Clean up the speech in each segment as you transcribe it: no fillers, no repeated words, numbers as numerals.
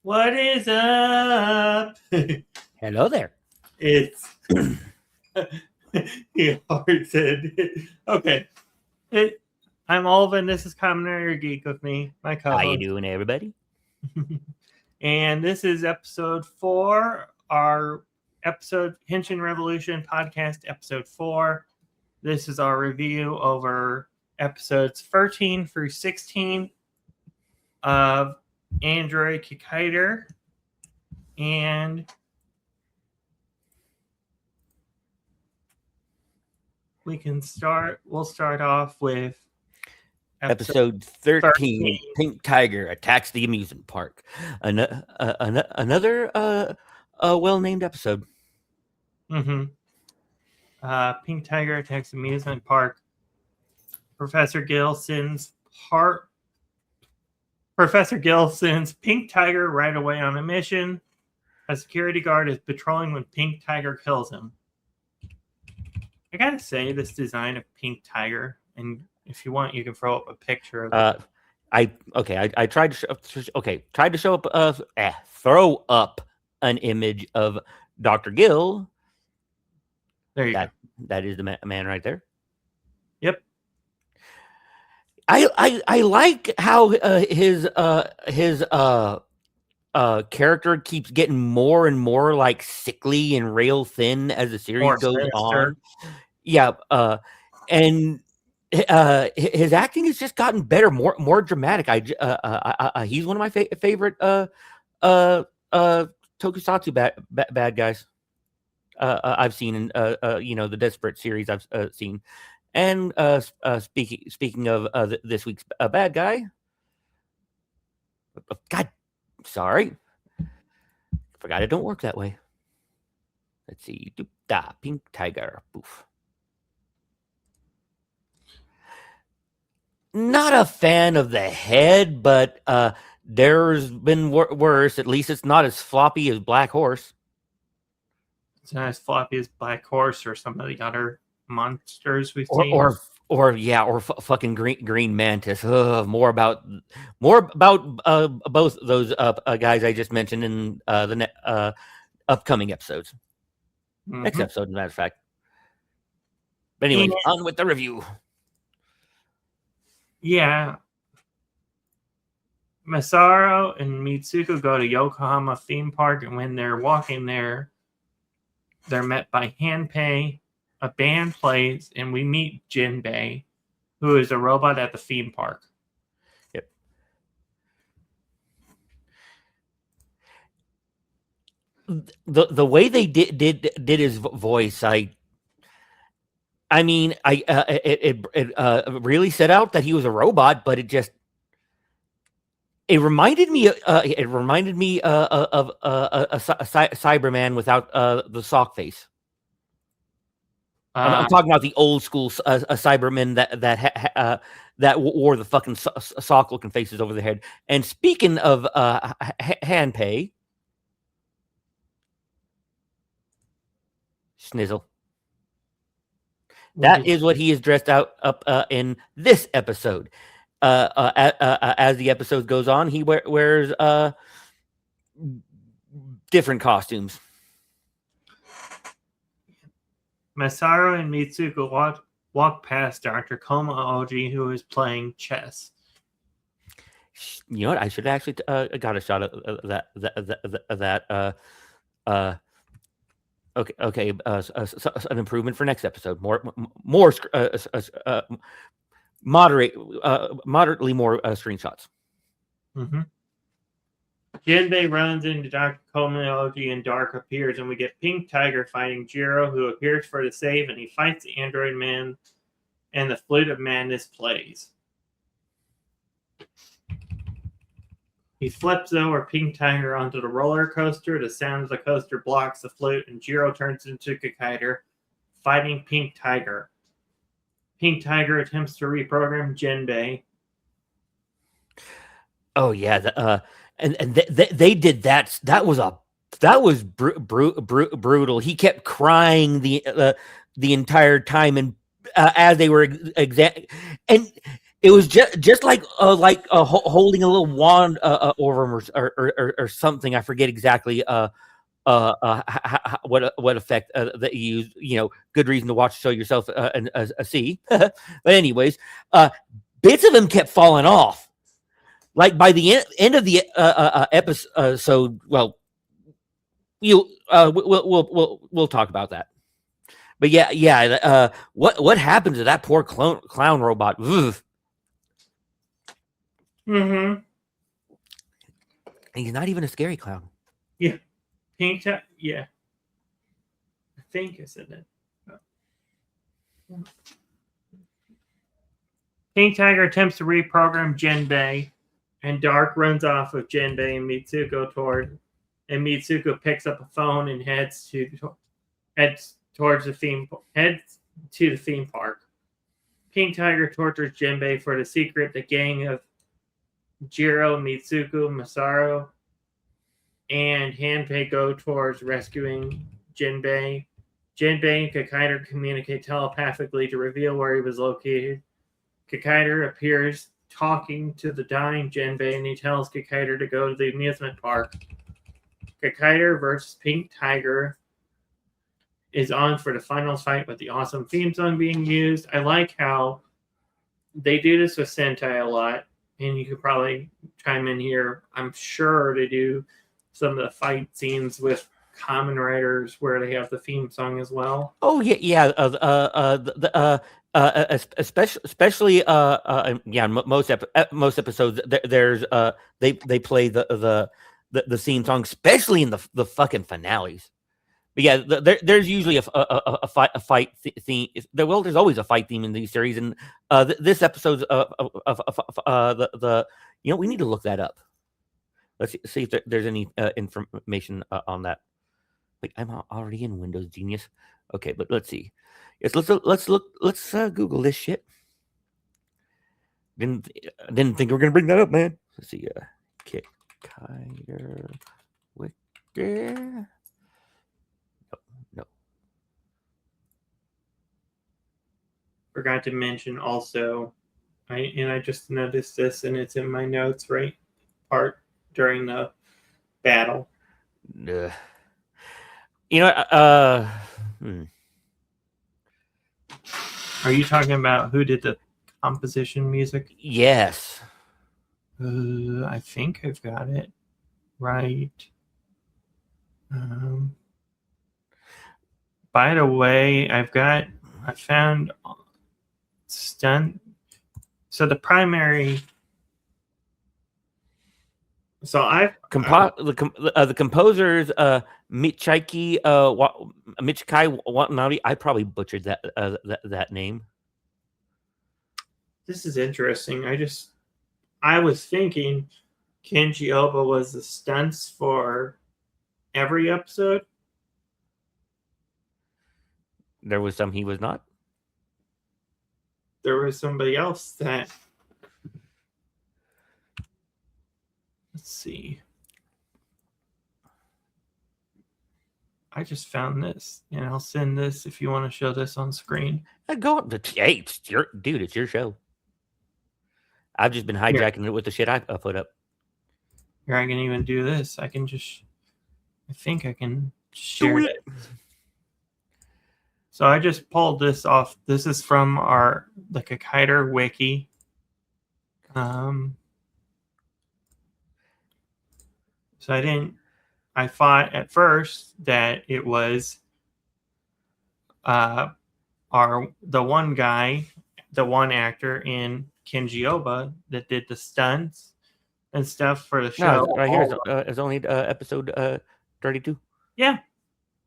What is up? Hello there. It's hard said. Okay. I'm Alvin. This is Commoner Geek with me, my How you co-host. doing, everybody? And this is episode 4, our episode Henshin Revolution podcast, episode 4. This is our review over episodes 13 through 16 of Android Kikaider. And we'll start off with Episode 13, Pink Tiger Attacks the Amusement Park. Another well-named episode. Pink Tiger Attacks Amusement Park. Professor Gill sends Pink Tiger right away on a mission. A security guard is patrolling when Pink Tiger kills him. I gotta say, this design of Pink Tiger, and if you want, you can throw up a picture of it. I tried to throw up an image of Dr. Gill. There you go. That is the man right there. Yep. I like how his character keeps getting more and more like sickly and rail thin as the series goes on. Yeah, and his acting has just gotten better, more dramatic. He's one of my favorite tokusatsu bad guys I've seen in the Desperate series I've seen. And speaking of this week's bad guy, God, sorry, forgot it don't work that way. Let's see, Pink Tiger, poof. Not a fan of the head, but there's been worse. At least it's not as floppy as Black Horse. It's not as floppy as Black Horse or some of the other monsters we've seen. Or fucking green mantis. More about both those guys I just mentioned in the upcoming episodes. Next episode, as a matter of fact. But anyway, on with the review. Yeah. Masaru and Mitsuko go to Yokohama theme park, and when they're walking there, they're met by Hanpei. A band plays, and we meet Jinbei, who is a robot at the theme park. Yep. The way they did his voice, it really set out that he was a robot, but it reminded me of a Cyberman without the sock face. I'm talking about the old school Cybermen that wore the fucking sock looking faces over their head. And speaking of Hanpei, Snizzle. That is what he is dressed up in this episode. As the episode goes on, he wears different costumes. Masaru and Mitsuko walk past Dr. Koma Oji, who is playing chess. You know what? I should actually got a shot of that. Okay. An improvement for next episode. Moderately more screenshots. Jinbei runs into Dr. Komayoji and Dark appears, and we get Pink Tiger fighting Jiro, who appears for the save, and he fights the Android Man, and the Flute of Madness plays. He flips over Pink Tiger onto the roller coaster. The sound of the coaster blocks the flute, and Jiro turns into Kikaider, fighting Pink Tiger. Pink Tiger attempts to reprogram Jinbei. Oh yeah, and they did that. That was brutal. He kept crying the entire time, and as they were and It was just like holding a little wand over him or something. I forget exactly what effect that you used. Good reason to watch the show yourself and see. But anyways, bits of him kept falling off. Like by the end of the episode, well, we'll talk about that. But yeah. What happened to that poor clown robot? Ugh. Mm-hmm. He's not even a scary clown. Yeah. Pink Tiger. Yeah. I think I said that. Pink Tiger attempts to reprogram Jinbei, and Dark runs off with Jinbei and Mitsuko and Mitsuko picks up a phone and heads to the theme park. Pink Tiger tortures Jinbei for the secret. The gang of Jiro, Mitsuko, Masaru, and Hanpei go towards rescuing Jinbei. Jinbei and Kikaider communicate telepathically to reveal where he was located. Kikaider appears talking to the dying Jinbei, and he tells Kikaider to go to the amusement park. Kikaider versus Pink Tiger is on for the final fight with the awesome theme song being used. I like how they do this with Sentai a lot, and you could probably chime in here. I'm sure they do some of the fight scenes with Kamen Riders where they have the theme song as well. Oh yeah. Especially most episodes there's they play the theme song, especially in the fucking finales. But yeah, there's usually a fight theme. Well, there's always a fight theme in these series, and this episode's we need to look that up. Let's see if there's any information on that. Like, I'm already in Windows, genius. Okay, but let's see. Yes, let's Google this shit. Didn't think we were gonna bring that up, man. Let's see. Kikaider Wiki. No. Forgot to mention also, I just noticed this, and it's in my notes, right? Part during the battle. Are you talking about who did the composition music? Yes. I think I've got it right. By the way, I found stunt. So the primary. So the composers Michiki Watanabe. I probably butchered that name. This is interesting. I was thinking Kenji Oba was the stunts for every episode. There was some he was not. There was somebody else that. Let's see. I just found this, and I'll send this if you want to show this on screen. Hey, it's your show. I've just been hijacking it with the shit I put up. Here, I can even do this. I think I can share it. So I just pulled this off. This is from the Kikaider wiki. So I thought at first that it was the one guy, the one actor in Kenji Oba that did the stunts and stuff for the show. No, right here it's only episode 32. Yeah.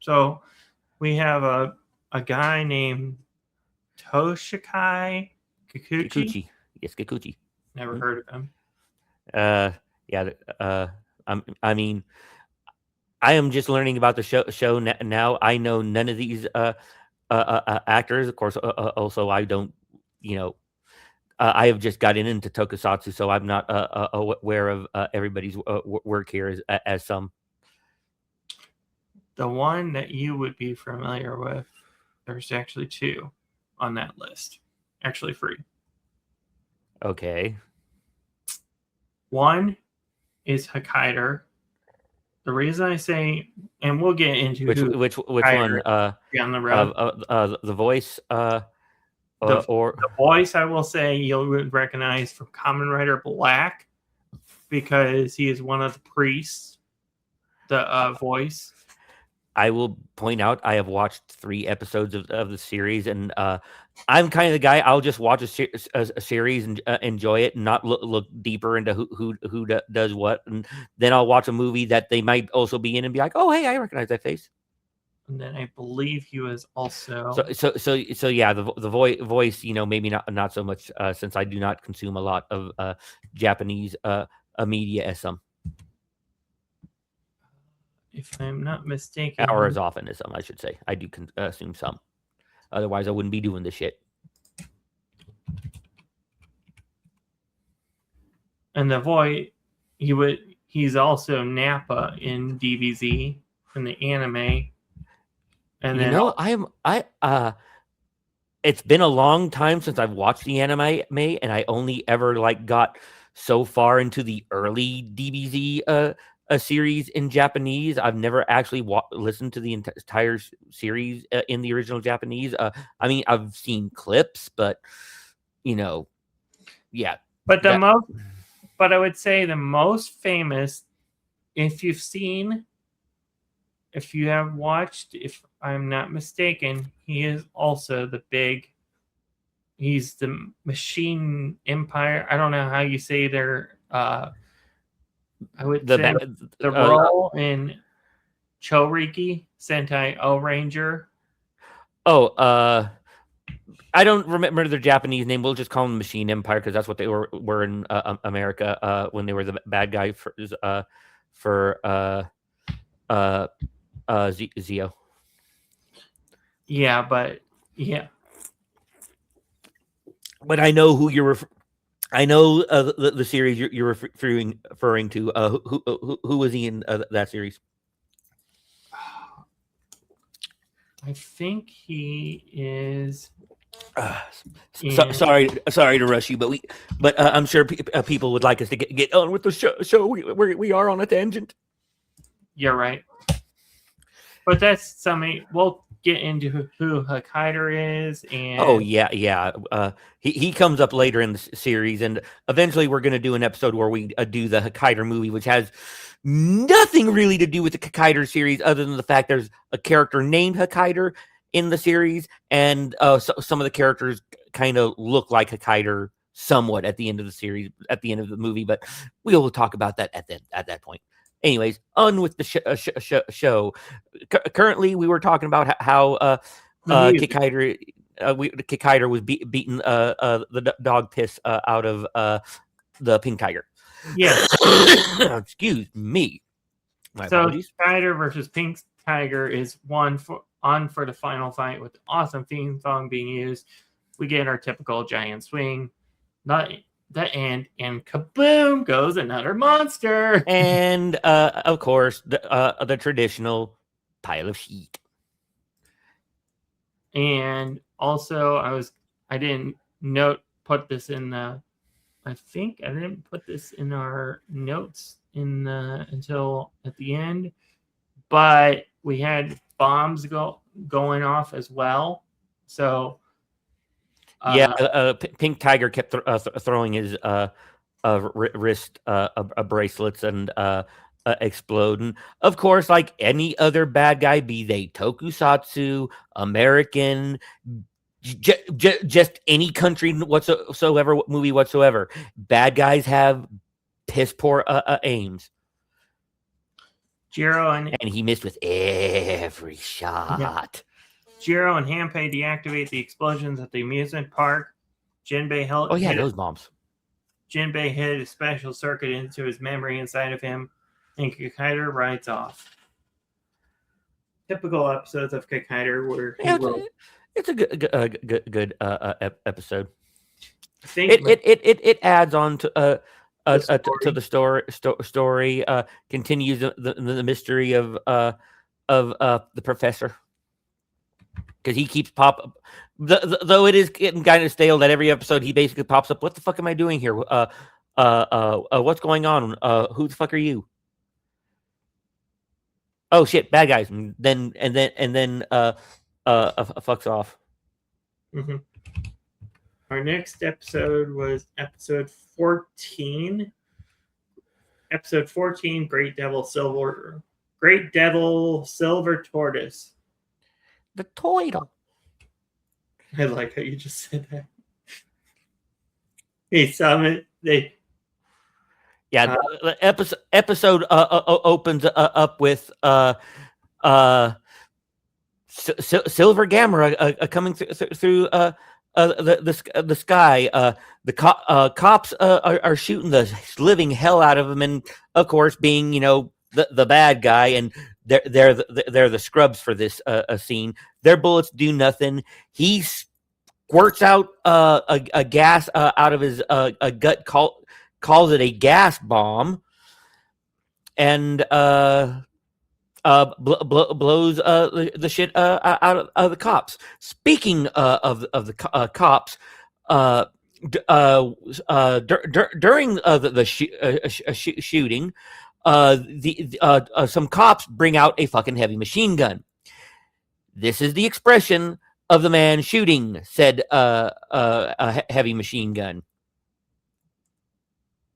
So we have a guy named Toshikai Kikuchi. Yes, Kikuchi. Never heard of him. I mean, I am just learning about the show now. I know none of these actors. Of course, also I don't. I have just gotten into tokusatsu, so I'm not aware of everybody's work here as some. The one that you would be familiar with, there's actually two on that list. Actually, 3. Okay. One is Kikaider. The reason I say, and we'll get into which one? Down the road. The voice. The Or voice, I will say, you'll recognize from Kamen Rider Black because he is one of the priests. The voice. I will point out I have watched 3 episodes of the series, and I'm kind of the guy. I'll just watch a series and enjoy it, and not look deeper into who does what, and then I'll watch a movie that they might also be in and be like, oh hey, I recognize that face. And then I believe he was also so yeah, the voice, maybe not so much, since I do not consume a lot of Japanese media as some. If I'm not mistaken, Or as often as some, I should say. I do consume some. Otherwise, I wouldn't be doing this shit. And the voice, he's also Nappa in DBZ in the anime. And then it's been a long time since I've watched the anime, and I only ever got so far into the early DBZ a series in Japanese. I've never actually listened to the entire series in the original Japanese. I mean, I've seen clips, but yeah. But but I would say the most famous, if you have watched, if I'm not mistaken, he is also he's the Machine Empire. I don't know how you say their I would say the role in Choriki Sentai O Ranger. Oh, I don't remember their Japanese name. We'll just call them Machine Empire because that's what they were in America when they were the bad guy for Zio. Yeah, but yeah. But I know who you're. I know the series you're referring to. Who was he in that series? I think he is. Sorry to rush you, but I'm sure people would like us to get on with the show. We are on a tangent. You're right, but that's something we'll get into who Kikaider is. And oh yeah. He comes up later in the series, and eventually we're going to do an episode where we do the Kikaider movie, which has nothing really to do with the Kikaider series other than the fact there's a character named Kikaider in the series, and some of the characters kind of look like Kikaider somewhat at the end of the series, at the end of the movie, but we will talk about that at that point. Anyways, on with the show. Currently, we were talking about how Kikaider was beating the dog piss out of the Pink Tiger. Yeah. Excuse me. Apologies. Kikaider versus Pink Tiger is on for the final fight with the awesome theme song being used. We get our typical giant swing. The end, and kaboom goes another monster. And of course, the traditional pile of shit. And also, I didn't put this in the. I think I didn't put this in our notes until at the end, but we had bombs going off as well. So. Pink Tiger kept throwing his wrist bracelets and exploding. Of course, like any other bad guy, be they tokusatsu, American, just any country whatsoever, movie whatsoever, bad guys have piss poor aims. Jiro and he missed with every shot. Yeah. Jiro and Hanpei deactivate the explosions at the amusement park. Jinbei held. Oh yeah, those bombs. Jinbei hid a special circuit into his memory inside of him, and Kikaider rides off. Typical episodes of Kikaider where it's a good episode. It adds on to the story. Continues the mystery of the professor. Because he keeps Though it is getting kind of stale that every episode he basically pops up. What the fuck am I doing here? What's going on? Who the fuck are you? Oh shit, bad guys. And then fucks off. Mm-hmm. Our next episode was episode 14. Episode 14, Great Devil Silver Tortoise. The Toidle. I like how you just said that. They summon the episode opens up with Silver Gamera coming through the sky. The cops are shooting the living hell out of him, and of course, being the bad guy, and they're the scrubs for this scene. Their bullets do nothing. He squirts out a gas out of his gut, calls it a gas bomb, and blows the shit out of the cops. Speaking of the cops, during the shooting, some cops bring out a fucking heavy machine gun. This is the expression of the man shooting said a heavy machine gun.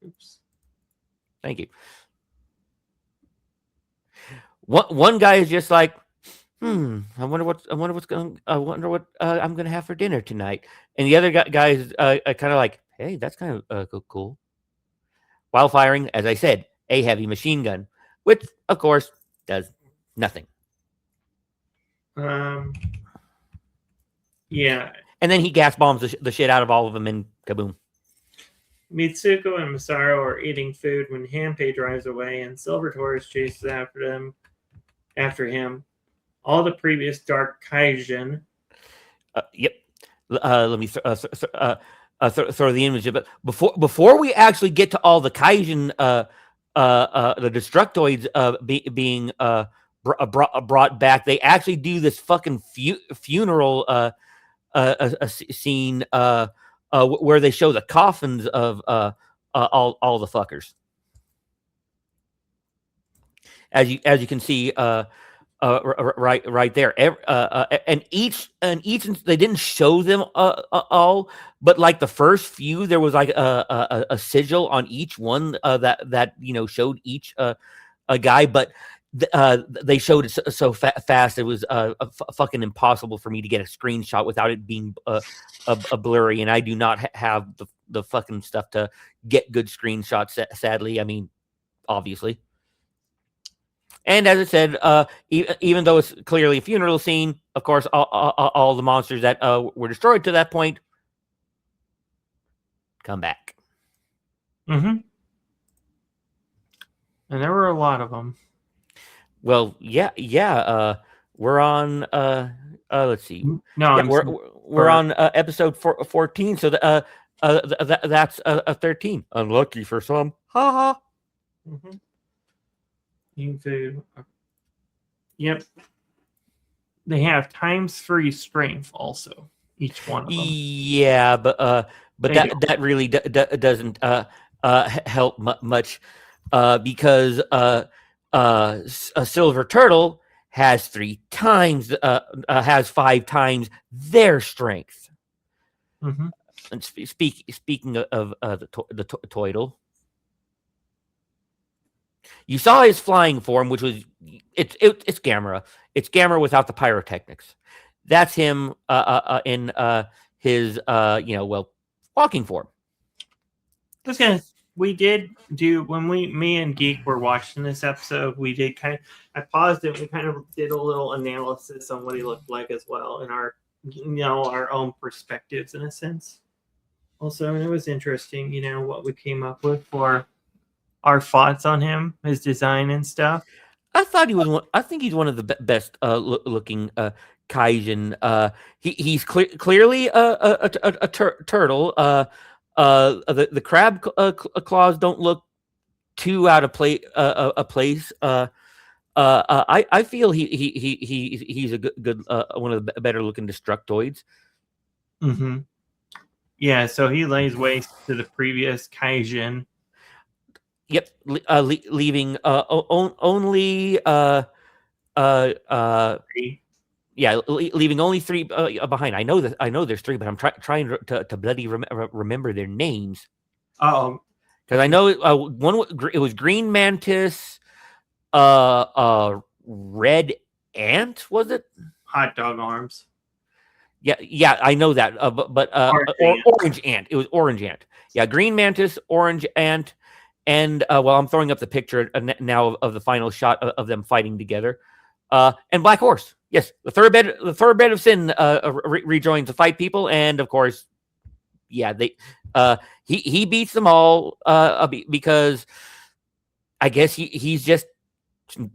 Oops. Thank you. One guy is just like, I wonder what I'm gonna have for dinner tonight. And the other guy is kind of like, hey, that's kind of cool. While firing, as I said, a heavy machine gun, which of course does nothing. Yeah. And then he gas bombs the shit out of all of them, and kaboom. Mitsuko and Masaru are eating food when Hanpei drives away, and Silver Tortoise chases after him. All the previous Dark Kaijin. Yep. Let me throw the image. But before we actually get to all the Kaijin, the Destructoids being brought back, they actually do this fucking funeral scene where they show the coffins of all the fuckers. As you can see, right there, and each they didn't show them all, but like the first few, there was like a sigil on each one that showed each a guy, but they showed it so fast it was fucking impossible for me to get a screenshot without it being a blurry, and I do not have the fucking stuff to get good screenshots. Sadly, I mean, obviously. And as I said, even though it's clearly a funeral scene, of course, all the monsters that were destroyed to that point come back. Mm-hmm. And there were a lot of them. Well, yeah. We're on. Let's see. No, yeah, we're on episode 14. So that's 13. Unlucky for some. Ha ha. Mm-hmm. Eating food. Yep. They have times 3 strength also. Each one of them. Yeah, but that really doesn't help much because a silver turtle has 3 times has 5 times their strength. Mm-hmm. And speaking of the Toidle. You saw his flying form, which was it's Gamera. It's Gamera without the pyrotechnics. That's him in his walking form. We did do when me and Geek were watching this episode. We did I paused it. We kind of did a little analysis on what he looked like as well, in our our own perspectives in a sense. Also, and it was interesting, what we came up with for our thoughts on him, his design and stuff. I thought he was I think he's one of the best looking Kaijin. He's clearly a turtle. The crab claws don't look too out of place. I feel he's a good one of the better looking Destructoids. Mm-hmm. Yeah, so he lays waste to the previous Kaijin. Yep, leaving only leaving only 3 behind. I know that. I know there's 3, but I'm trying to bloody remember their names. Oh, because I know one. It was Green Mantis, Red Ant, was it? Hot dog arms. Yeah, I know that. But Orange Ant. It was Orange Ant. Yeah, Green Mantis, Orange Ant, and I'm throwing up the picture now of the final shot of them fighting together. And Black Horse. Yes, the third bed of sin rejoins the fight people, and of course, yeah, he beats them all because I guess he's just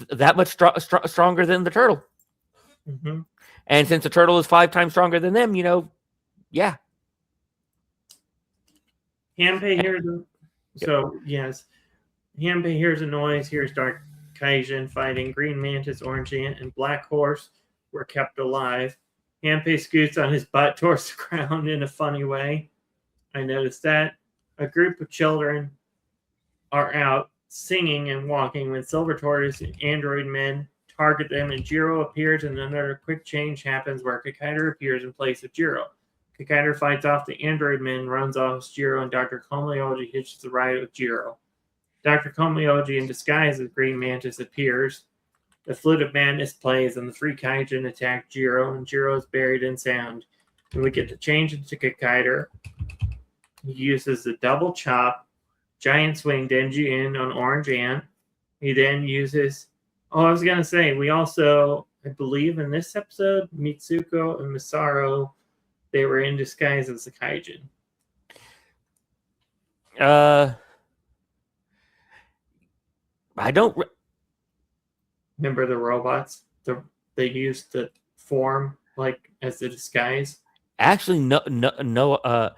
that much stronger than the turtle. Mm-hmm. And since the turtle is 5 times stronger than them, yeah. Hanpei hears yes. Hanpei hears a noise, hears Dark Kaijin fighting. Green Mantis, Orange Ant, and Black Horse were kept alive. Hanpei scoots on his butt towards the ground in a funny way. I noticed that. A group of children are out singing and walking when Silver Tortoise and Android Men target them, and Jiro appears, and another quick change happens where Kikaider appears in place of Jiro. Kikaider fights off the Android Men, runs off as Jiro, and Dr. Komeyoji hitches the ride with Jiro. Dr. Komeyoji, in disguise as Green Mantis, appears. The Flute of Madness plays, and the 3 Kaijin attack Jiro, and Jiro is buried in sound. And we get to change into Kikaider. He uses the double chop, giant swing Denji in on Orange Ant. He then uses... Oh, I was going to say, we also, I believe in this episode, Mitsuko and Masaru, they were in disguise as the Kaijin. I don't... Remember the robots? They used the form, like, as the disguise? Actually, no, I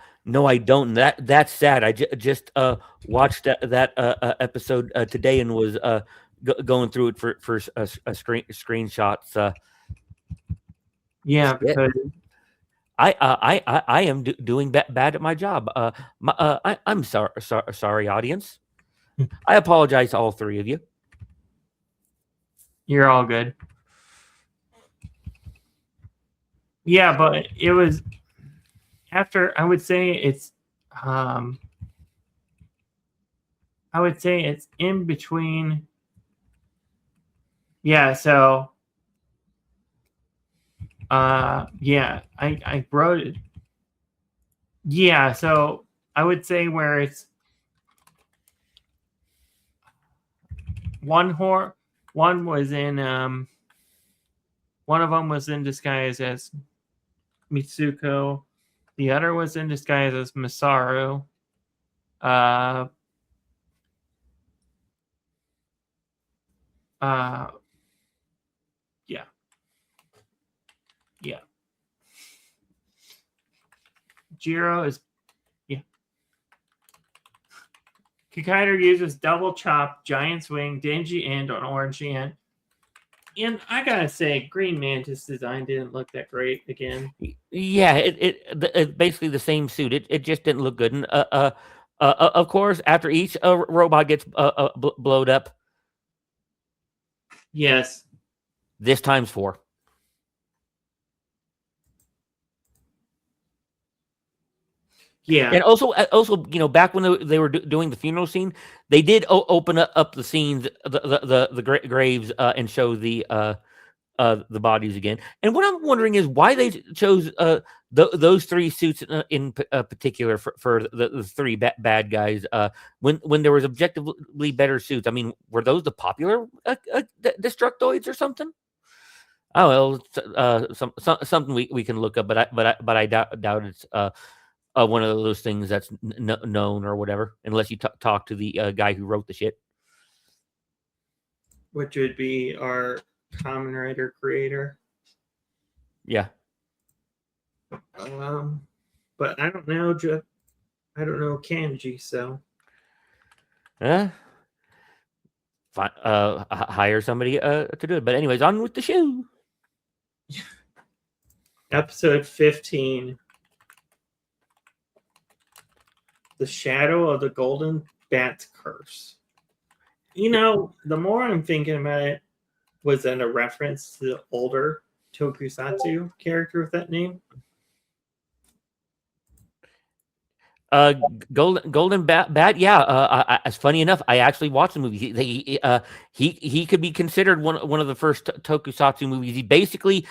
don't. That's sad. I just watched that episode today and was going through it for screenshots. Yeah, because I am doing bad at my job. I'm sorry, audience. I apologize to all 3 of you. You're all good. Yeah, but it was after, I would say it's in between. Yeah, so I wrote it. Yeah, so I would say where it's one was in one of them was in disguise as Mitsuko, the other was in disguise as Masaru. Yeah. Jiro is, yeah. Kikaider uses double chop, giant swing, Denji end on Orange Ant. And I gotta say, Green Mantis design didn't look that great again. Yeah, it's basically the same suit. It just didn't look good. And of course, after each robot gets blowed up, yes, this times 4. Yeah, and also, back when they were doing the funeral scene, they did open up the scenes, the graves, and show the bodies again. And what I'm wondering is why they chose those 3 suits in particular for the 3 bad guys when there was objectively better suits. I mean, were those the popular Destructoids or something? Oh well, something we can look up, but I doubt it's one of those things that's known or whatever, unless you talk to the guy who wrote the shit, which would be our Kamen Rider creator. Yeah. But I don't know, I don't know kanji, so. Hire somebody to do it. But anyways, on with the show. Episode 15. the shadow of the golden bat's curse. You know, the more I'm thinking about it, was that a reference to the older tokusatsu character with that name? Golden Bat. Yeah. It's funny enough, I actually watched the movie. He could be considered one of the first tokusatsu movies. He basically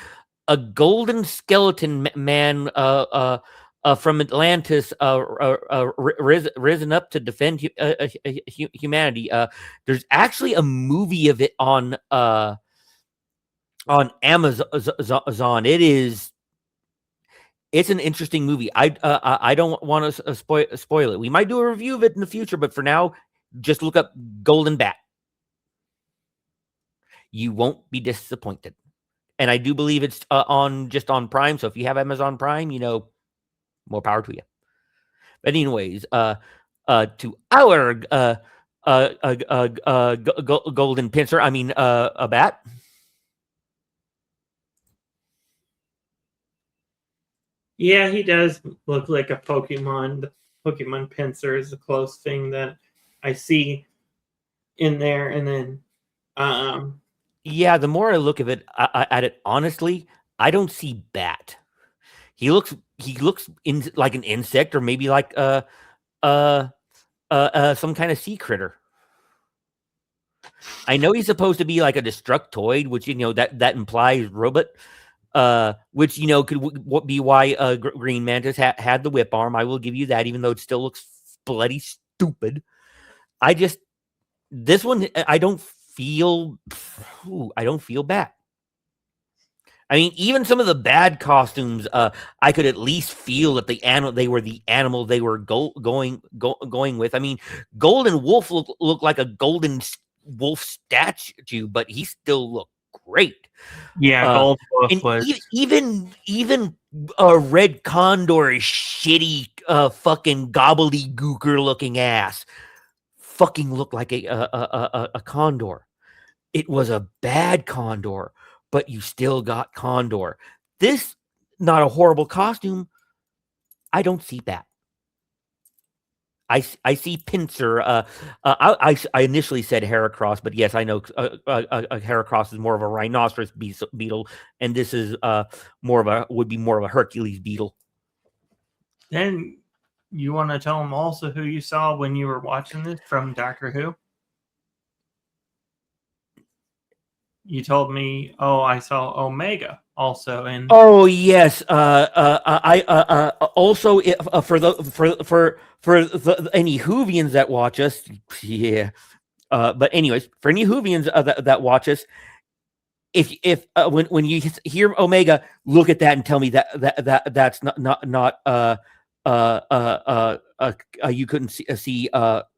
a golden skeleton man from Atlantis risen up to defend humanity. There's actually a movie of it on Amazon. It's an interesting movie. I don't want to spoil it. We might do a review of it in the future, but for now, just look up Golden Bat. You won't be disappointed. And I do believe it's on Prime. So if you have Amazon Prime, more power to you. But anyways, to our golden pincer, a bat. Yeah, he does look like a Pokemon. The Pokemon pincer is the close thing that I see in there. And then, yeah, the more I look at it, honestly, I don't see bat. He looks like an insect, or maybe like some kind of sea critter. I know he's supposed to be like a Destructoid, which that implies robot. Which could be why Green Mantis had the whip arm. I will give you that, even though it still looks bloody stupid. This one I don't feel bad. I mean, even some of the bad costumes, I could at least feel that they were the animal they were going with. I mean, Golden Wolf looked like a golden wolf statue, but he still looked great. Yeah, Gold Wolf was even a Red Condor, shitty fucking gobbledygooker looking ass, fucking looked like a condor. It was a bad condor, but you still got condor. This not a horrible costume. I don't see that. I see pincer. I initially said Heracross, but yes, I know a Heracross is more of a rhinoceros beetle, and this is would be more of a Hercules beetle. Then you want to tell them also who you saw when you were watching this from Doctor Who? You told me, I saw Omega also, and oh yes, I also for any Whovians that watch us, yeah. But anyways, for any Whovians that watch us, if when you hear Omega, look at that and tell me that's not you couldn't see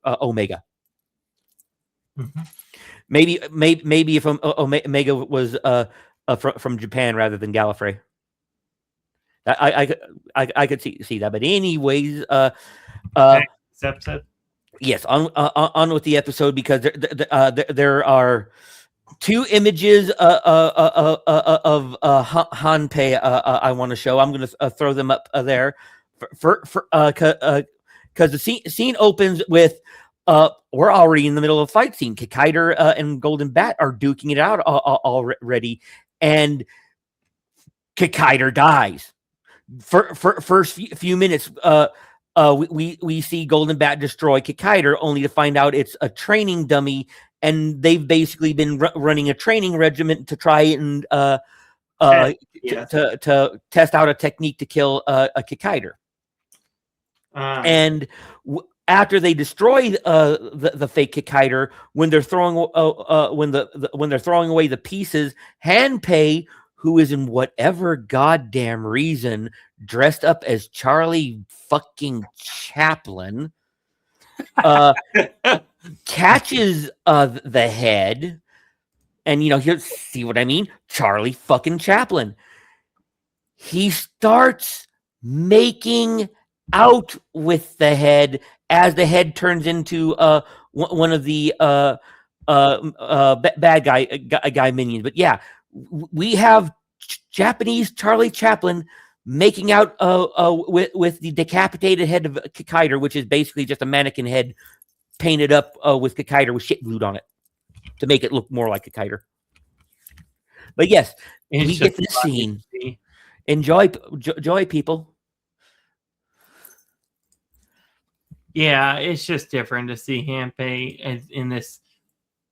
Omega. Mm-hmm. Maybe if Omega was from Japan rather than Gallifrey, I could see that. But anyways, episode. Yes, on with the episode, because there are two images of Hanpei I want to show. I'm going to throw them up there because the scene opens with. We're already in the middle of a fight scene. Kikaider and Golden Bat are duking it out already, and Kikaider dies. First few minutes, we see Golden Bat destroy Kikaider, only to find out it's a training dummy, and they've basically been running a training regiment to try and to test out a technique to kill a Kikaider. And after they destroy the fake Kikaider, when they're throwing when they're throwing away the pieces, Hanpei, who is in whatever goddamn reason dressed up as Charlie fucking Chaplin, catches the head, and you see what I mean? Charlie fucking Chaplin. He starts making out with the head as the head turns into one of the bad guy minions. But yeah, we have Japanese Charlie Chaplin making out with the decapitated head of Kikaider, which is basically just a mannequin head painted up with Kikaider with shit glued on it to make it look more like Kikaider. But yes, we get this scene. Enjoy, people. Yeah, it's just different to see Hanpei in this.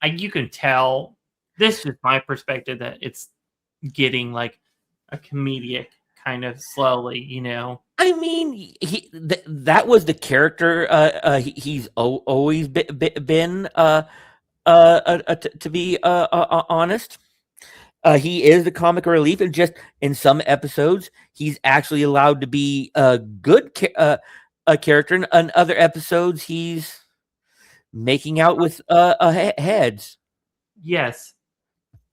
You can tell, this is my perspective, that it's getting like a comedic kind of slowly, you know. I mean, that was the character he's always been. To be honest. He is the comic relief, and just in some episodes, he's actually allowed to be a good character. In other episodes, he's making out with heads. Yes.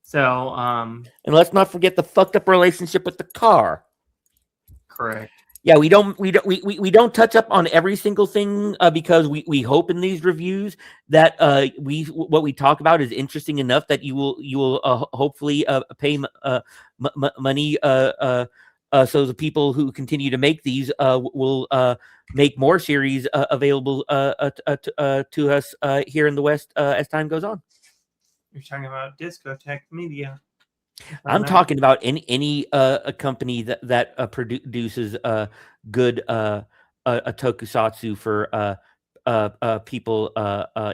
So, and let's not forget the fucked up relationship with the car. Correct. Yeah, we don't touch up on every single thing because we hope in these reviews that what we talk about is interesting enough that you will hopefully pay money so the people who continue to make these will make more series available to us here in the West as time goes on. You're talking about Discotech Media. I'm talking about any a company that produces good a tokusatsu for people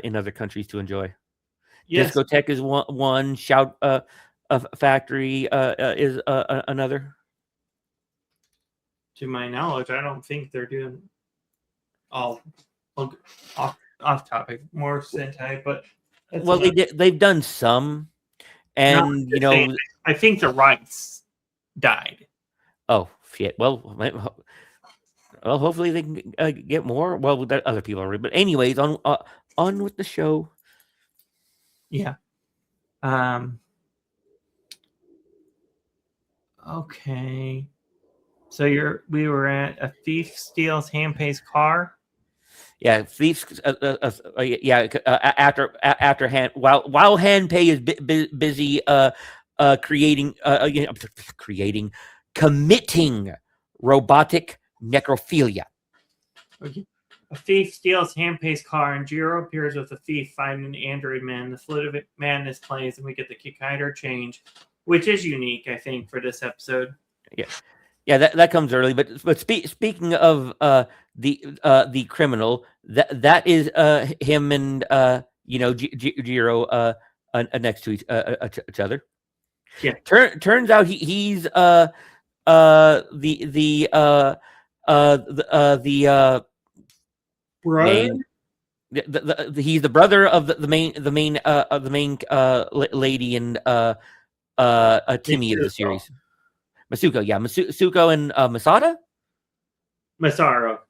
in other countries to enjoy. Yes. Discotech is one. Shout Factory is another. To my knowledge, I don't think they're doing all off topic, more Sentai, but well, they've done some. And you know, I think the rights died. Oh shit! Well, hopefully they can get more. Well, that other people are. But anyways, on with the show. Yeah. Okay. So we were at a thief steals Hanpei's car. Yeah, thieves. After while Hanpei is busy committing robotic necrophilia. Okay. A thief steals Hanpei's car, and Jiro appears with the thief fighting an android man. The Fluid of Madness plays, and we get the Kikaider change, which is unique, I think, for this episode. Yeah, that comes early. But speaking of the criminal, that is him and Jiro next to each other. Yeah. Turns out he's the brother. He's the brother of the main lady and Timmy of the series. Masuko, yeah, Masuko and Masaru,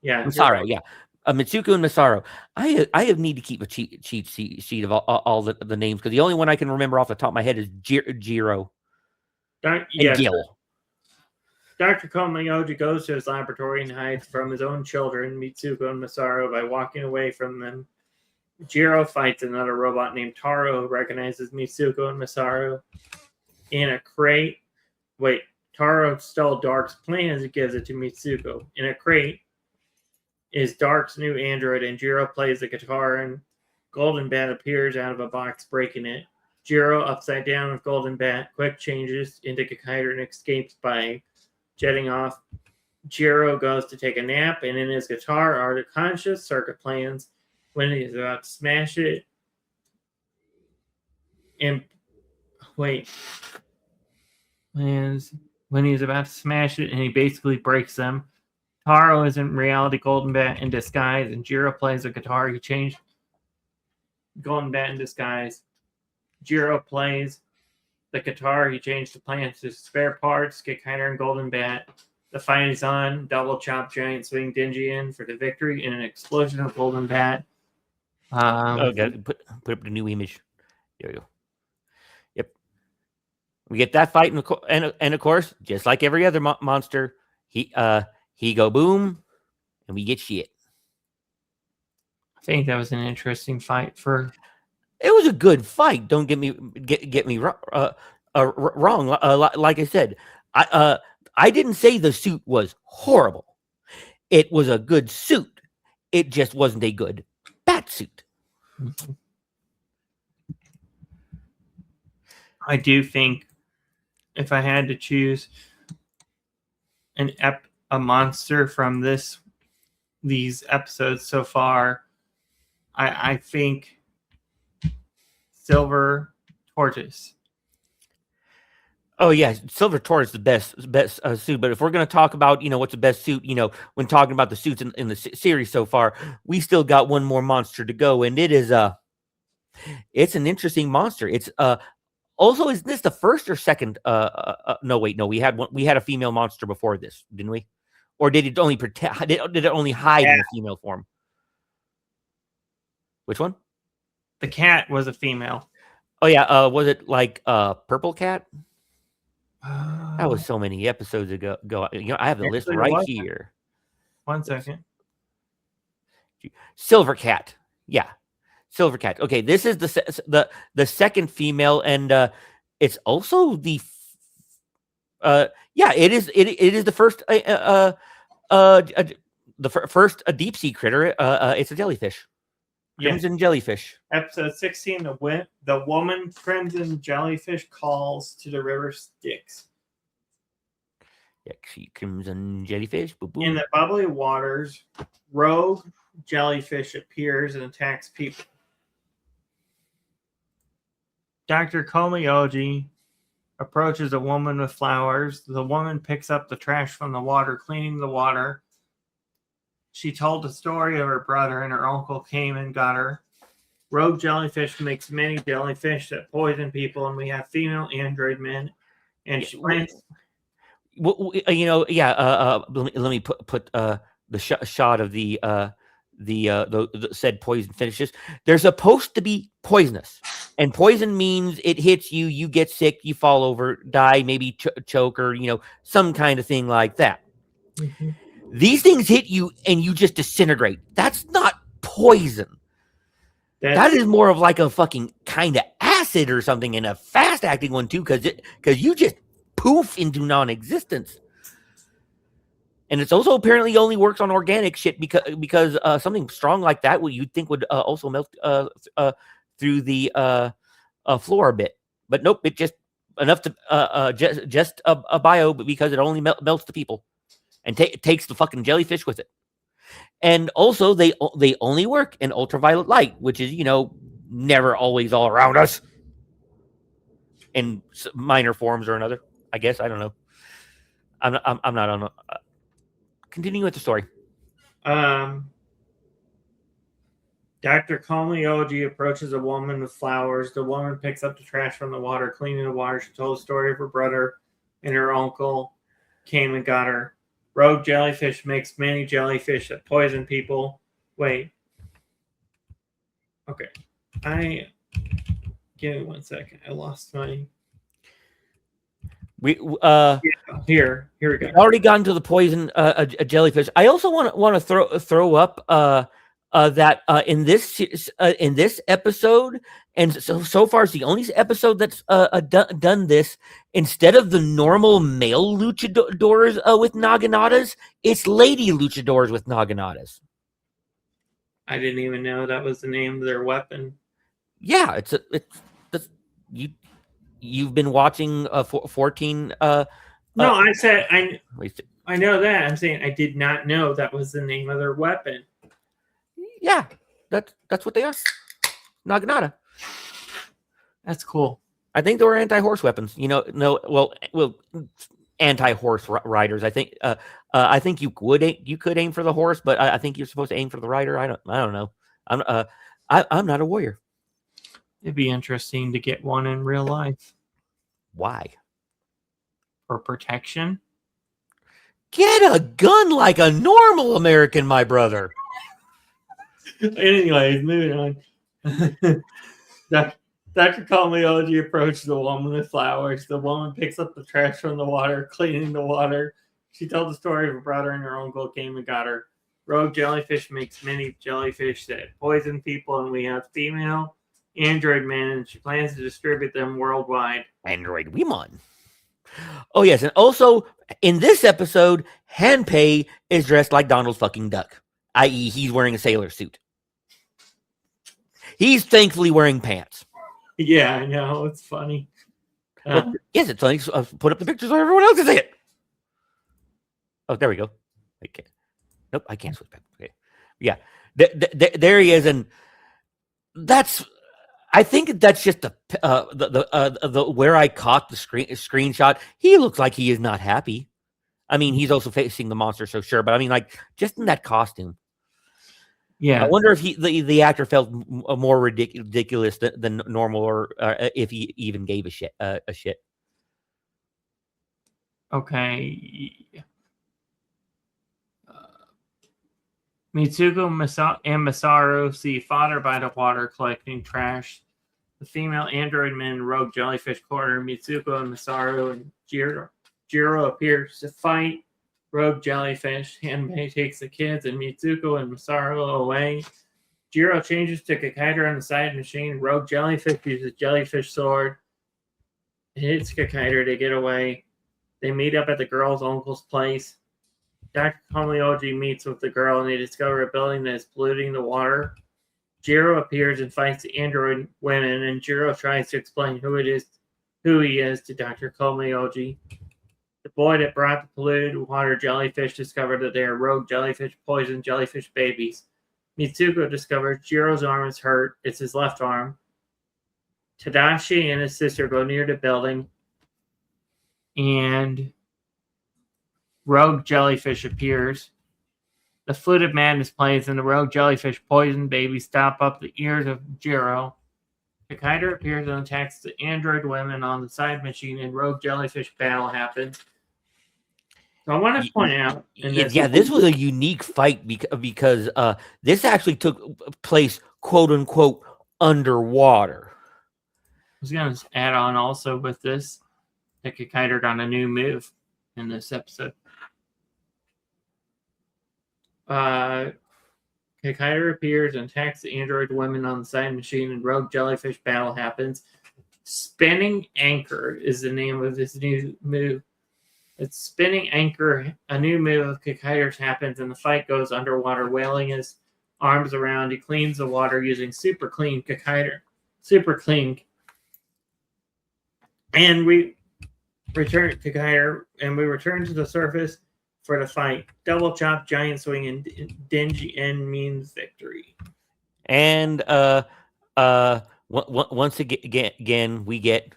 yeah, Masaru, yeah, Mitsuko and Masaru. I have need to keep a cheat sheet of all the names because the only one I can remember off the top of my head is Jiro and Gil. Dr. Komayoji goes to his laboratory and hides from his own children, Mitsuko and Masaru, by walking away from them. Jiro fights another robot named Taro who recognizes Mitsuko and Masaru in a crate. Wait. Taro stole Dark's plan as he gives it to Mitsuko. In a crate is Dark's new android, and Jiro plays the guitar, and Golden Bat appears out of a box, breaking it. Jiro, upside down with Golden Bat, quick changes into Kikaider and escapes by jetting off. Jiro goes to take a nap, and in his guitar are the conscious circuit plans when he's about to smash it. And wait. Plans when he's about to smash it, and he basically breaks them. Taro is in reality Golden Bat in disguise, and Jiro plays the guitar. He changed Golden Bat in disguise. Jiro plays the guitar. He changed the plans to spare parts, Kikaider and Golden Bat. The fight is on. Double chop giant swing Denji in for the victory in an explosion of Golden Bat. Put up the new image. There we go. We get that fight, and of course, just like every other monster, he go boom, and we get shit. I think that was an interesting fight. It was a good fight. Don't get me wrong. Like I said, I I didn't say the suit was horrible. It was a good suit. It just wasn't a good bat suit. I do think if I had to choose a monster from these episodes so far, I think Silver Tortoise. Oh yeah, Silver Tortoise is the best suit. But if we're going to talk about what's the best suit, when talking about the suits in the series so far, we still got one more monster to go, and it's an interesting monster. It's also, is this the first or second? No, wait, no, we had a female monster before this, didn't we? Or did it only protect? Did it only hide in the female form? Which one? The cat was a female. Oh yeah, was it like Purple Cat? That was so many episodes ago. I have the list right here. 1 second. Silver Cat. Yeah, Silver Cat. Okay, this is the second female, and it's also the it is the first first deep sea critter. It's a jellyfish. Crimson jellyfish. Episode 16, the woman crimson jellyfish calls to the river Styx. Yeah, crimson jellyfish. Boop. In the bubbly waters, rogue jellyfish appears and attacks people. Dr. Komiyoji approaches a woman with flowers. The woman picks up the trash from the water, cleaning the water. She told the story of her brother, and her uncle came and got her. Rogue jellyfish makes many jellyfish that poison people, and we have female android men. And she plants. Let me put the shot of the said poison finishes. They're supposed to be poisonous, and poison means it hits you, you get sick, you fall over, die, maybe choke, or some kind of thing like that. Mm-hmm. These things hit you and you just disintegrate. That's not poison. That is more of like a fucking kind of acid or something, and a fast acting one too, because you just poof into non-existence. And it's also apparently only works on organic shit because something strong like that, you'd think would also melt through the floor a bit, but nope, it just enough to just a bio, because it only melts the people. And takes the fucking jellyfish with it. And also, they only work in ultraviolet light, which is, never always all around us. In minor forms or another, I guess. I don't know. I'm not on. Continuing with the story. Dr. Komiyoji approaches a woman with flowers. The woman picks up the trash from the water, cleaning the water. She told the story of her brother, and her uncle came and got her. Rogue jellyfish makes many jellyfish that poison people. Wait. Okay. Give me 1 second. I lost my. Here we go. Already gotten to the poison a jellyfish. I also want to throw up that in this episode, and so far it's the only episode that's done this. Instead of the normal male luchadors with naganatas, it's lady luchadors with naganatas. I didn't even know that was the name of their weapon. Yeah, you've been watching 14. No, I said I know that. I'm saying I did not know that was the name of their weapon. Yeah, that's what they are. Naginata. That's cool. I think they were anti-horse weapons. Anti-horse riders. I think you could aim for the horse, but I think you're supposed to aim for the rider. I don't know. I'm not a warrior. It'd be interesting to get one in real life. Why? For protection. Get a gun like a normal American, my brother. Anyways, moving on. Dr. Komiyoji approaches the woman with flowers. The woman picks up the trash from the water, cleaning the water. She told the story of her brother, and her uncle came and got her. Rogue jellyfish makes many jellyfish that poison people, and we have female android men, and she plans to distribute them worldwide. Android women. Oh yes, and also in this episode, Hanpei is dressed like Donald fucking Duck, i.e., he's wearing a sailor suit. He's thankfully wearing pants. Yeah, I know, it's funny. Yes, it's funny. Put up the picture so everyone else can see it. Oh, there we go. Okay. Nope, I can't switch back. Okay. Yeah, there he is, and that's. I think that's just the where I caught the screenshot. He looks like he is not happy. I mean, he's also facing the monster, so sure. But I mean, like, just in that costume. Yeah. I wonder if the actor felt more ridiculous than normal, or if he even gave a shit. Okay. Mitsuko and Masaru see father by the water collecting trash. The female android men rogue jellyfish corner. Mitsuko and Masaru and Jiro appears to fight rogue jellyfish. Hanbei takes the kids and Mitsuko and Masaru away. Jiro changes to Kikaider on the side machine. Rogue jellyfish uses jellyfish sword. It hits Kikaider to get away. They meet up at the girl's uncle's place. Dr. Komioji meets with the girl and they discover a building that is polluting the water. Jiro appears and fights the android women, and Jiro tries to explain who he is to Dr. Komioji. The boy that brought the polluted water jellyfish discovered that they are rogue jellyfish poison jellyfish babies. Mitsuko discovers Jiro's arm is hurt. It's his left arm. Tadashi and his sister go near the building, and rogue jellyfish appears. The Flute of Madness plays, and the rogue jellyfish poison babies stop up the ears of Jiro. Kikaider appears and attacks the android women on the side machine, and rogue jellyfish battle happens. So I want to point out... this was a unique fight because this actually took place, quote-unquote, underwater. I was going to add on also with this that Kikaider got a new move in this episode. Kikaider appears and attacks the android women on the side machine, and rogue jellyfish battle happens. Spinning Anchor is the name of this new move. It's Spinning Anchor, a new move of Kikaider's happens, and the fight goes underwater, wailing his arms around. He cleans the water using Super Clean Kikaider. Super Clean. And we return to Kikaider, and we return to the surface for the fight. Double chop, giant swing, and dingy end means victory. And once again, we get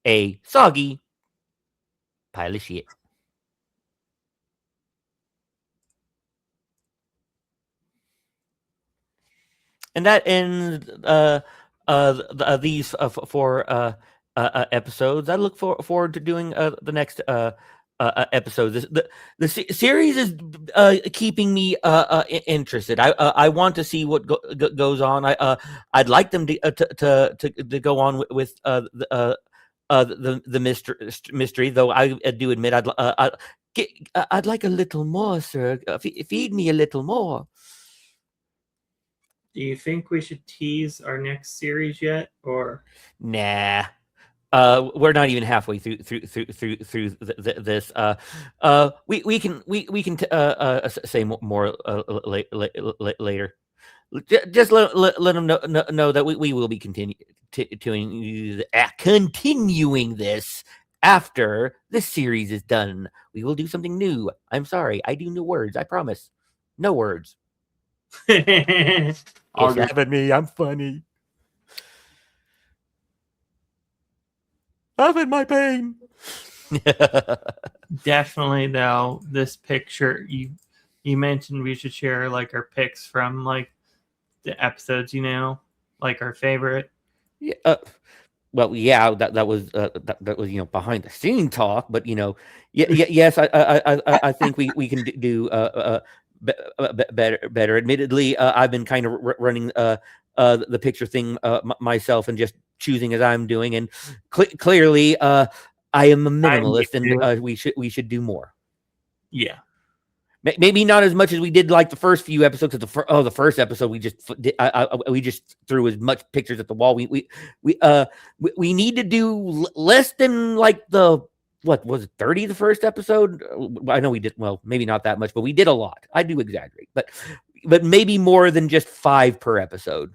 a soggy pile of shit. And that ends these 4 episodes. I look forward to doing the next episodes. The series is keeping me interested. I want to see what goes on. I'd like them to go on with the mystery. Though I do admit I'd like a little more, sir. Feed me a little more. Do you think we should tease our next series yet, or nah? We're not even halfway through this. We can say more later. Just let them know that we will be continuing this after this series is done. We will do something new. I'm sorry, I do new words. I promise. No words. It's having me. I'm funny. I'm in my pain. Definitely, though, this picture you mentioned we should share like our picks from like the episodes, like our favorite. Yeah. Well, yeah, that was behind the scene talk, but yes, I think we can do better. Admittedly, I've been kind of running the picture thing myself and just choosing as I'm doing, and clearly I am a minimalist, and we should do more. Yeah, maybe not as much as we did like the first few episodes. The first episode we just threw as much pictures at the wall. We need to do less than like the what was it, 30 the first episode? I know we did, well, maybe not that much, but we did a lot. I do exaggerate, but maybe more than just 5 per episode.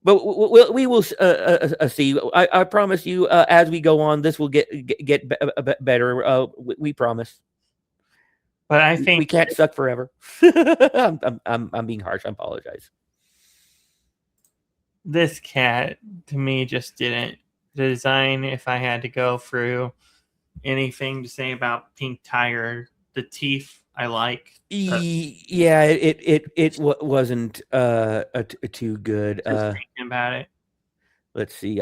But we will see. I promise you, as we go on, this will get better. We promise. But I think we can't suck forever. I'm being harsh. I apologize. This cat to me just didn't. The design, if I had to go through anything to say about Pink Tiger, the teeth I like. Yeah, it wasn't too good. Just thinking about it. Let's see.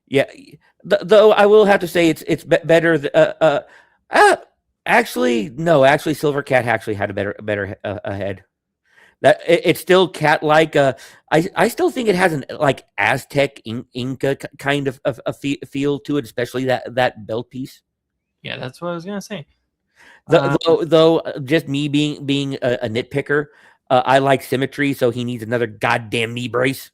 Yeah, though I will have to say it's better. Actually, no. Actually, Silver Cat actually had a better head. That it's still cat-like. I still think it has an like Aztec Inca kind of a feel to it, especially that belt piece. Yeah, that's what I was gonna say. Though, just me being a nitpicker, I like symmetry, so he needs another goddamn knee brace.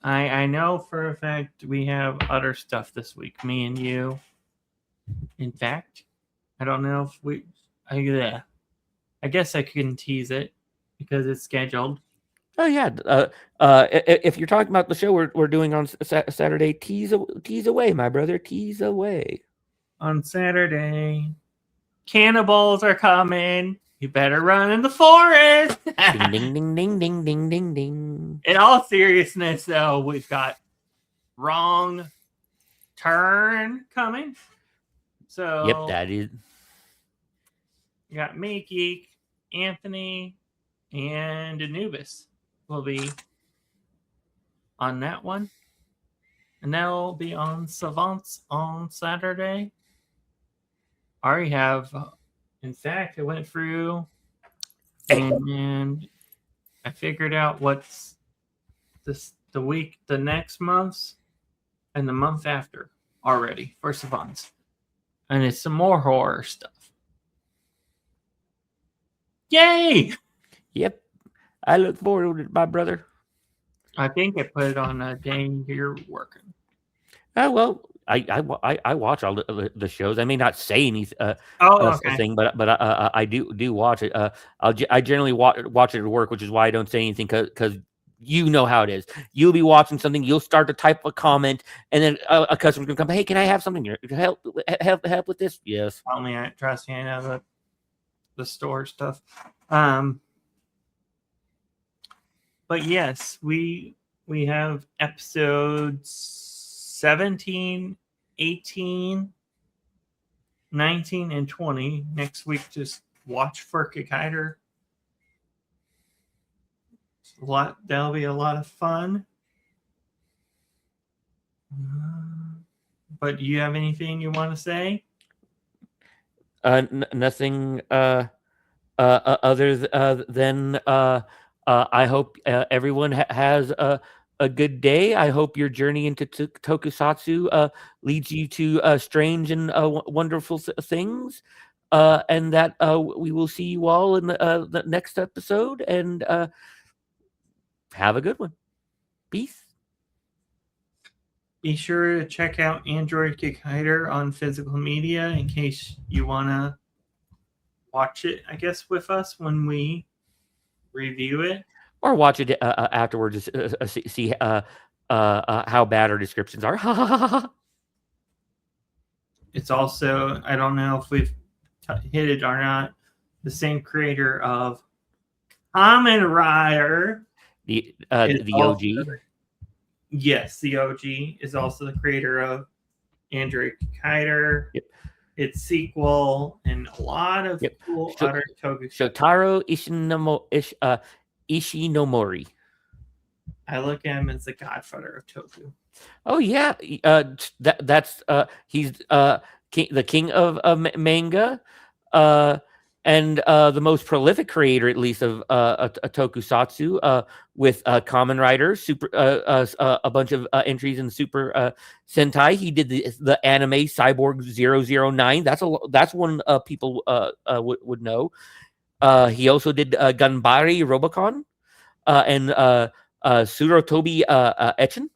I know for a fact we have other stuff this week, me and you. In fact, I don't know if we. I guess I can tease it because it's scheduled. Oh yeah. If you're talking about the show we're doing on Saturday, tease away, my brother. Tease away. On Saturday, cannibals are coming. You better run in the forest. Ding ding ding ding ding ding ding ding. In all seriousness, though, we've got Wrong Turn coming. So yep, that is. You got me, Geek, Anthony, and Anubis will be on that one. And that'll be on Savants on Saturday. I already have, in fact, I went through and I figured out what's the next month's and the month after already for Savants. And it's some more horror stuff. Yay! Yep. I look forward to it, my brother. I think I put it on a day you're working. Oh, well, I watch all the shows. I may not say anything, thing, but I do watch it. I generally watch it at work, which is why I don't say anything, because you know how it is. You'll be watching something, you'll start to type a comment, and then a customer's gonna come. Hey, can I have something? Help with this? Yes. Only I trust you know the store stuff. But yes, we have episodes 17, 18, 19, and 20 next week. Just watch for Kikaider. That'll be a lot of fun. But do you have anything you want to say? Nothing other than I hope everyone has a good day. I hope your journey into tokusatsu leads you to strange and wonderful things, and that we will see you all in the next episode, and have a good one. Peace. Be sure to check out Android Kikaider on physical media in case you want to watch it, I guess, with us when we review it. Or watch it afterwards to see how bad our descriptions are. It's also, I don't know if we've hit it or not, the same creator of Kamen Rider. The OG. Yes, the OG is also the creator of Android Kikaider. Yep. Its sequel, and a lot of cool other tokusatsu. Shotaro Ishinomori. I look at him as the godfather of toku. Oh yeah, that's he's the king of manga, and the most prolific creator, at least, of a tokusatsu, with Kamen Rider, a bunch of entries in Super Sentai. He did the anime Cyborg 009. That's one people would know. He also did Ganbare Robocon. and Surotobi Etchen.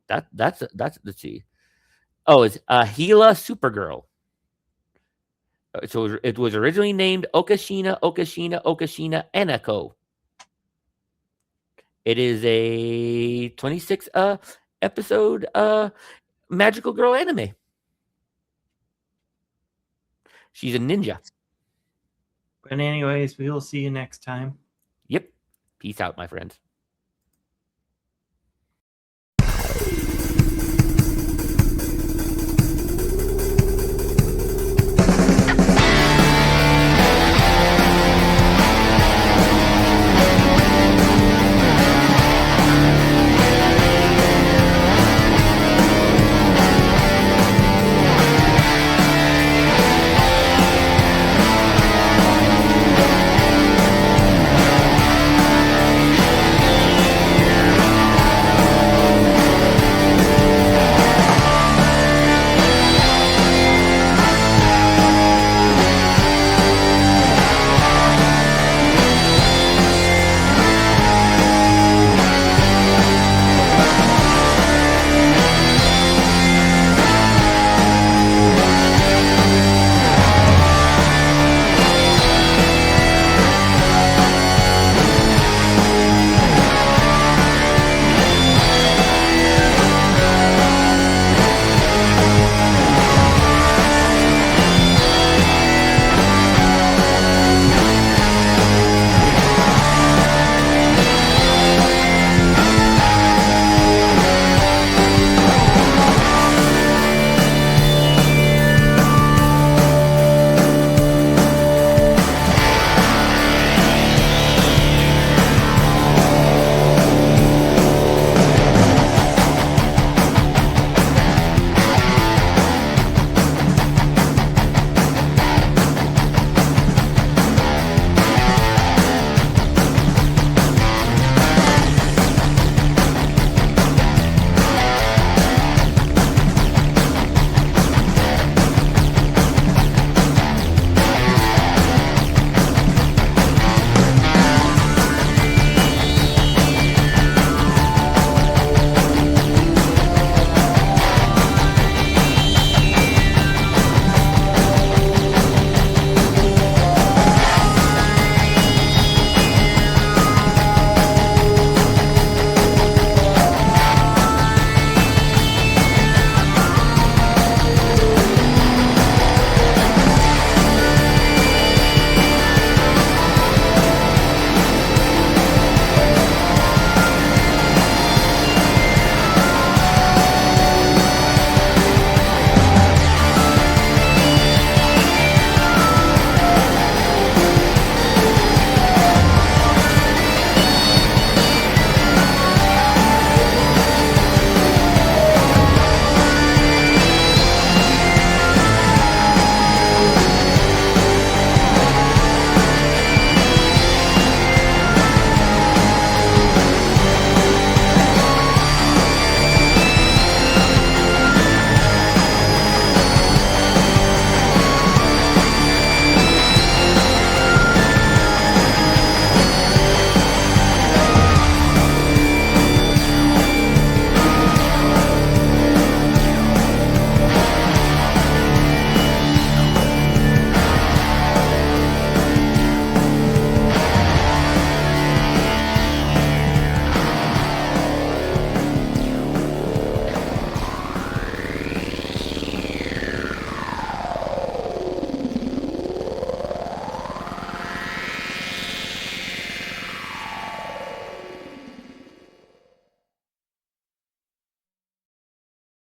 That's let's see. Oh, it's Gila Supergirl. So it was originally named Okashina Enako. It is a 26 episode magical girl anime. She's a ninja. But anyways, we will see you next time. Yep. Peace out, my friends.